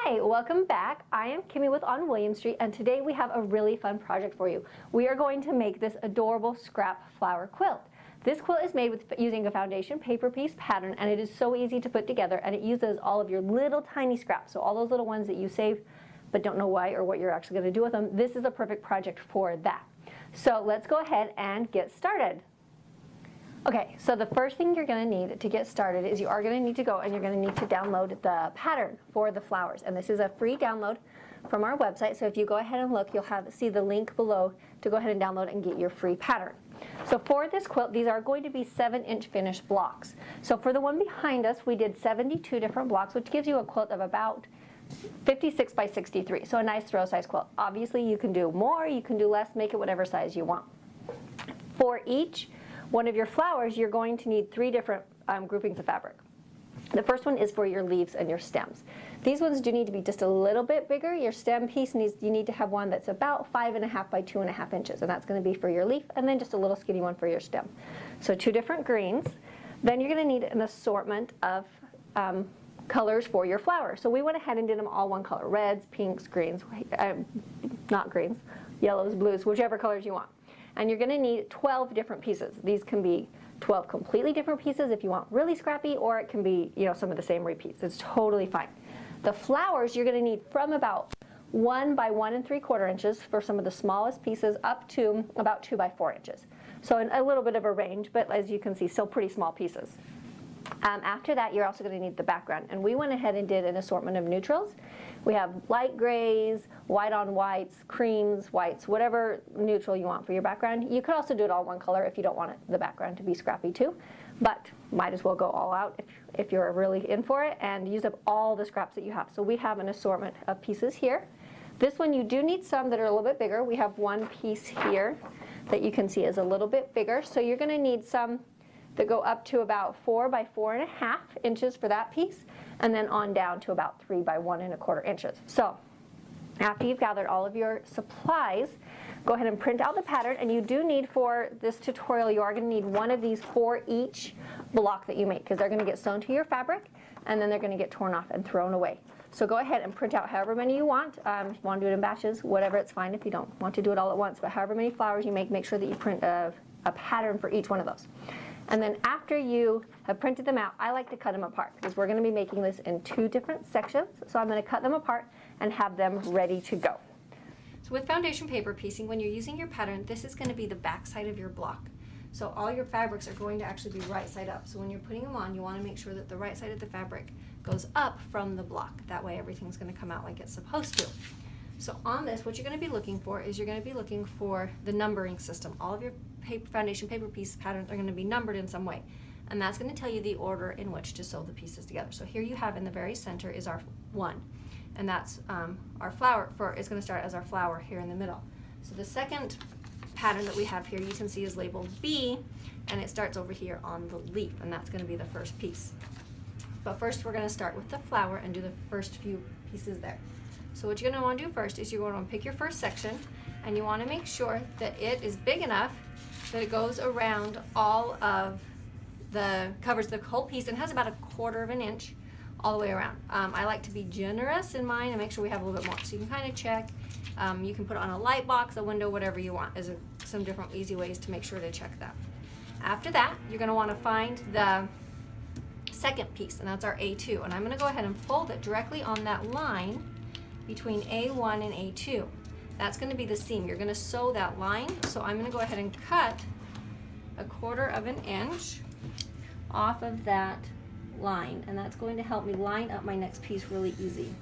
Hi, welcome back. I am Kimmy with On William Street, and today we have a really fun project for you. We are going to make this adorable scrap flower quilt. This quilt is made with using a foundation paper piece pattern, and it is so easy to put together, and it uses all of your little tiny scraps. So all those little ones that you save but don't know why or what you're actually going to do with them, this is a perfect project for that. So let's go ahead and get started. Okay, so the first thing you're going to need to get started is you are going to need to go and you're going to need to download the pattern for the flowers. And this is a free download from our website. So if you go ahead and look, you'll see the link below to go ahead and download and get your free pattern. So for this quilt, these are going to be 7-inch finished blocks. So for the one behind us, we did 72 different blocks, which gives you a quilt of about 56 by 63. So a nice throw size quilt. Obviously, you can do more, you can do less, make it whatever size you want. For each one of your flowers, you're going to need 3 different groupings of fabric. The first one is for your leaves and your stems. These ones do need to be just a little bit bigger. Your stem piece you need to have one that's about 5.5 by 2.5 inches, and that's going to be for your leaf, and then just a little skinny one for your stem. So 2 different greens. Then you're going to need an assortment of colors for your flowers. So we went ahead and did them all one color: reds, pinks, greens, not greens, yellows, blues, whichever colors you want. And you're going to need 12 different pieces. These can be 12 completely different pieces if you want really scrappy, or it can be, some of the same repeats. It's totally fine. The flowers you're going to need from about 1 by 1 3/4 inches for some of the smallest pieces up to about 2 by 4 inches. So a little bit of a range, but as you can see, still pretty small pieces. After that, you're also going to need the background, and we went ahead and did an assortment of neutrals. We have light grays, white on whites, creams, whites, whatever neutral you want for your background. You could also do it all one color if you don't want the background to be scrappy too, but might as well go all out if you're really in for it and use up all the scraps that you have. So we have an assortment of pieces here. This one you do need some that are a little bit bigger. We have one piece here that you can see is a little bit bigger, so you're going to need some that go up to about 4 by 4.5 inches for that piece, and then on down to about 3 by 1 1/4 inches. So after you've gathered all of your supplies, go ahead and print out the pattern, and you do need, for this tutorial, you are going to need one of these for each block that you make, because they're going to get sewn to your fabric and then they're going to get torn off and thrown away. So go ahead and print out however many you want. If you want to do it in batches, whatever, it's fine if you don't want to do it all at once, but however many flowers you make sure that you print a pattern for each one of those. And then after you have printed them out, I like to cut them apart because we're going to be making this in 2 different sections. So I'm going to cut them apart and have them ready to go. So with foundation paper piecing, when you're using your pattern, this is going to be the back side of your block. So all your fabrics are going to actually be right side up. So when you're putting them on, you want to make sure that the right side of the fabric goes up from the block. That way everything's going to come out like it's supposed to. So on this, what you're going to be looking for is you're going to be looking for the numbering system. All of your foundation paper piece patterns are going to be numbered in some way, and that's going to tell you the order in which to sew the pieces together. So here you have in the very center is our 1, and that's our flower. It's going to start as our flower here in the middle. So the second pattern that we have here, you can see, is labeled B, and it starts over here on the leaf, and that's going to be the first piece. But first we're going to start with the flower and do the first few pieces there. So what you're going to want to do first is you're going to want to pick your first section, and you want to make sure that it is big enough that it goes around all of covers the whole piece and has about 1/4 inch all the way around. I like to be generous in mine and make sure we have a little bit more. So you can kind of check. You can put it on a light box, a window, whatever you want. There's some different easy ways to make sure to check that. After that, you're going to want to find the second piece, and that's our A2. And I'm going to go ahead and fold it directly on that line between A1 and A2. That's going to be the seam. You're going to sew that line. So I'm going to go ahead and cut 1/4 inch off of that line, and that's going to help me line up my next piece really easy.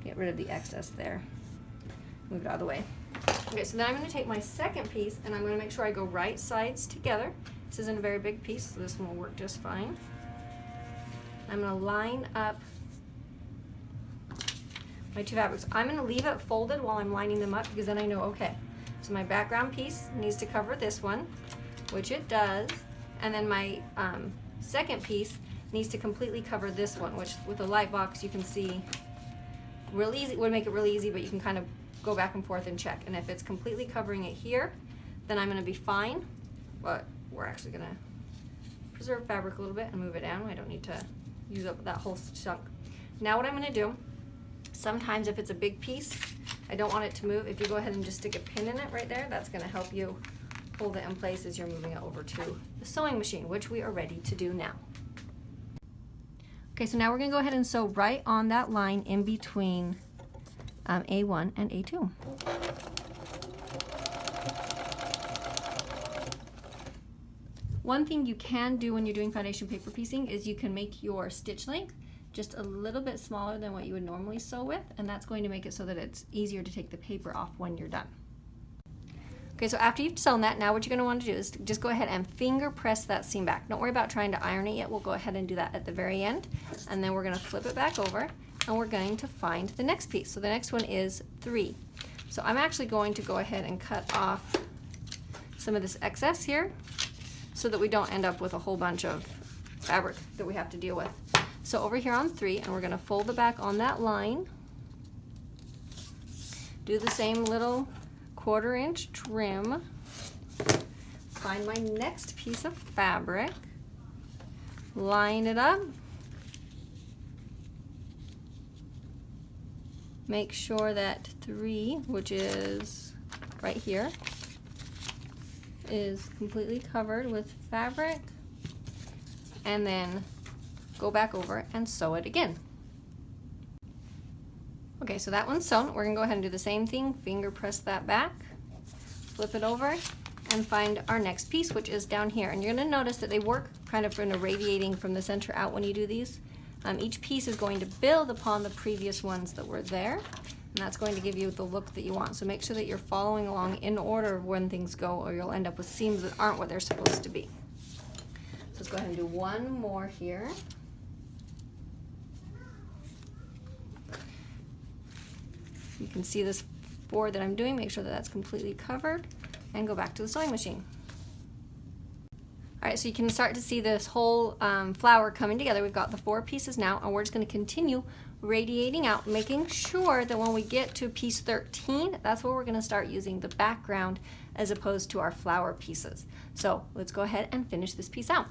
Get rid of the excess there. Move it out of the way. Okay, so then I'm going to take my second piece, and I'm going to make sure I go right sides together. This isn't a very big piece, so this one will work just fine. I'm going to line up my 2 fabrics. I'm going to leave it folded while I'm lining them up, because then I know, okay, so my background piece needs to cover this one, which it does, and then my second piece needs to completely cover this one, which with a light box you can see real easy, would make it really easy, but you can kind of go back and forth and check. And if it's completely covering it here, then I'm going to be fine, but we're actually going to preserve fabric a little bit and move it down. I don't need to use up that whole chunk. Now what I'm going to do Sometimes if it's a big piece, I don't want it to move. If you go ahead and just stick a pin in it right there, that's going to help you hold it in place as you're moving it over to the sewing machine, which we are ready to do now. Okay, so now we're going to go ahead and sew right on that line in between A1 and A2. One thing you can do when you're doing foundation paper piecing is you can make your stitch length just a little bit smaller than what you would normally sew with, and that's going to make it so that it's easier to take the paper off when you're done. Okay, so after you've sewn that, now what you're going to want to do is just go ahead and finger press that seam back. Don't worry about trying to iron it yet. We'll go ahead and do that at the very end, and then we're going to flip it back over, and we're going to find the next piece. So the next one is 3. So I'm actually going to go ahead and cut off some of this excess here so that we don't end up with a whole bunch of fabric that we have to deal with. So over here on 3, and we're going to fold it back on that line. Do the same little 1/4 inch trim. Find my next piece of fabric. Line it up. Make sure that 3, which is right here, is completely covered with fabric, and then go back over and sew it again. Okay, so that one's sewn. We're gonna go ahead and do the same thing. Finger press that back, flip it over, and find our next piece, which is down here. And you're gonna notice that they work kind of in a radiating from the center out when you do these. Each piece is going to build upon the previous ones that were there, and that's going to give you the look that you want. So make sure that you're following along in order when things go, or you'll end up with seams that aren't what they're supposed to be. So let's go ahead and do one more here. You can see this board that I'm doing. Make sure that that's completely covered, and go back to the sewing machine. All right, so you can start to see this whole flower coming together. We've got the 4 pieces now, and we're just going to continue radiating out, making sure that when we get to piece 13, that's where we're going to start using the background as opposed to our flower pieces. So let's go ahead and finish this piece out.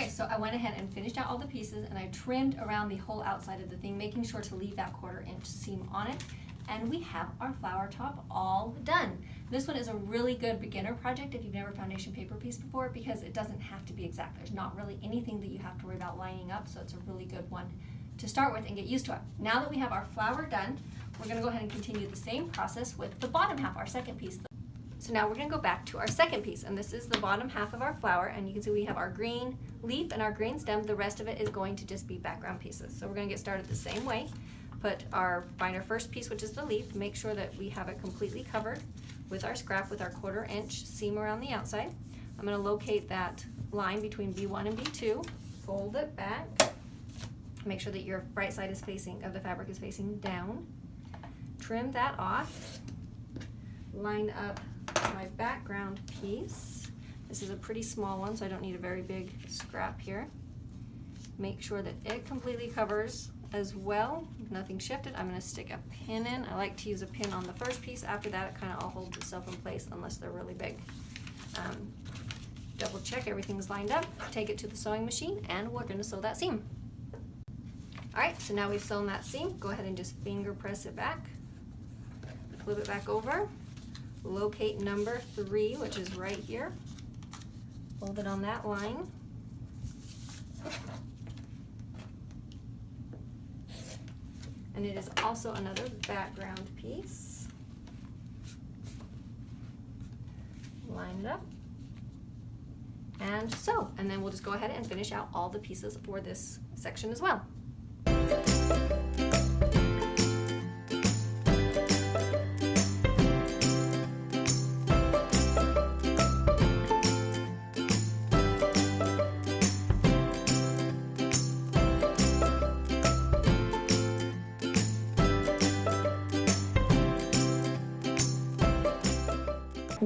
So I went ahead and finished out all the pieces, and I trimmed around the whole outside of the thing, making sure to leave that 1/4 inch seam on it. And we have our flower top all done. This one is a really good beginner project if you've never foundation paper pieced before, because it doesn't have to be exact. There's not really anything that you have to worry about lining up, so it's a really good one to start with and get used to it. Now that we have our flower done, we're going to go ahead and continue the same process with the bottom half, our second piece. So now we're going to go back to our second piece, and this is the bottom half of our flower, and you can see we have our green leaf and our green stem. The rest of it is going to just be background pieces. So we're going to get started the same way. Find our first piece, which is the leaf. Make sure that we have it completely covered with our scrap with our 1/4 inch seam around the outside. I'm going to locate that line between B1 and B2, fold it back, make sure that your right side is facing, of the fabric is facing down, trim that off, line up my background piece. This is a pretty small one, so I don't need a very big scrap here. Make sure that it completely covers as well. Nothing shifted. I'm going to stick a pin in. I like to use a pin on the first piece. After that, it kind of all holds itself in place unless they're really big. Double check everything's lined up. Take it to the sewing machine, and we're going to sew that seam. All right, so now we've sewn that seam. Go ahead and just finger press it back. Flip it back over. Locate number 3, which is right here. Hold it on that line. And it is also another background piece. Line it up. And sew. And then we'll just go ahead and finish out all the pieces for this section as well.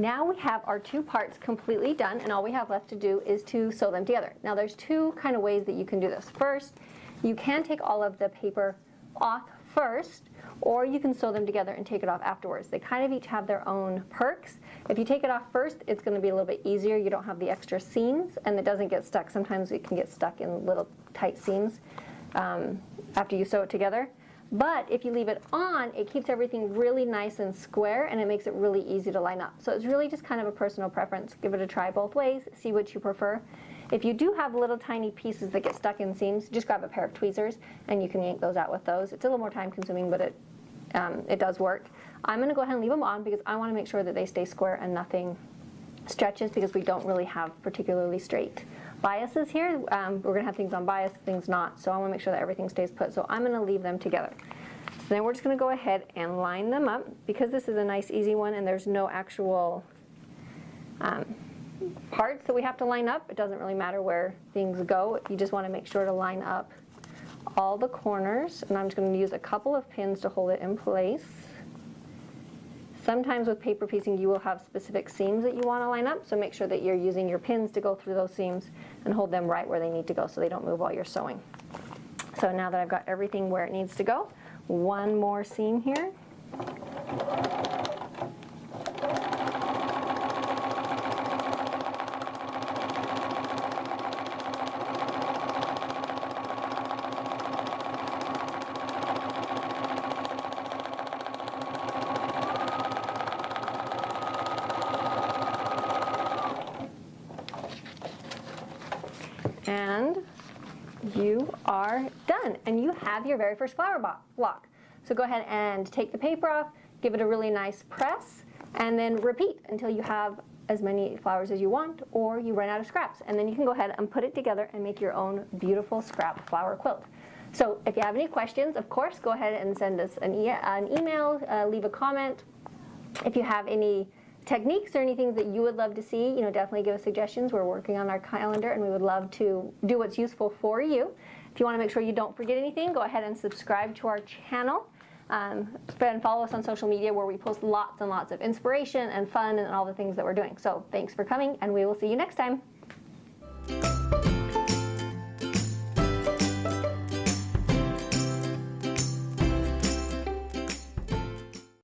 Now we have our two parts completely done, and all we have left to do is to sew them together. Now there's two kind of ways that you can do this. First, you can take all of the paper off first, or you can sew them together and take it off afterwards. They kind of each have their own perks. If you take it off first, it's going to be a little bit easier. You don't have the extra seams, and it doesn't get stuck. Sometimes it can get stuck in little tight seams after you sew it together. But if you leave it on, it keeps everything really nice and square, and it makes it really easy to line up. So it's really just kind of a personal preference. Give it a try both ways, see what you prefer. If you do have little tiny pieces that get stuck in seams, just grab a pair of tweezers and you can yank those out with those. It's a little more time consuming, but it does work. I'm going to go ahead and leave them on because I want to make sure that they stay square and nothing stretches, because we don't really have particularly straight biases here. We're going to have things on bias, things not, so I want to make sure that everything stays put. So I'm going to leave them together. So then we're just going to go ahead and line them up. Because this is a nice easy one and there's no actual parts that we have to line up, it doesn't really matter where things go. You just want to make sure to line up all the corners, and I'm just going to use a couple of pins to hold it in place. Sometimes with paper piecing you will have specific seams that you want to line up, so make sure that you're using your pins to go through those seams and hold them right where they need to go so they don't move while you're sewing. So now that I've got everything where it needs to go, one more seam here. And you are done, and you have your very first flower block. So go ahead and take the paper off, give it a really nice press, and then repeat until you have as many flowers as you want, or you run out of scraps. And then you can go ahead and put it together and make your own beautiful scrap flower quilt. So if you have any questions, of course, go ahead and send us an email, leave a comment. If you have any techniques or anything that you would love to see, definitely give us suggestions. We're working on our calendar and we would love to do what's useful for you. If you want to make sure you don't forget anything, go ahead and subscribe to our channel and follow us on social media, where we post lots and lots of inspiration and fun and all the things that we're doing. So thanks for coming, and we will see you next time.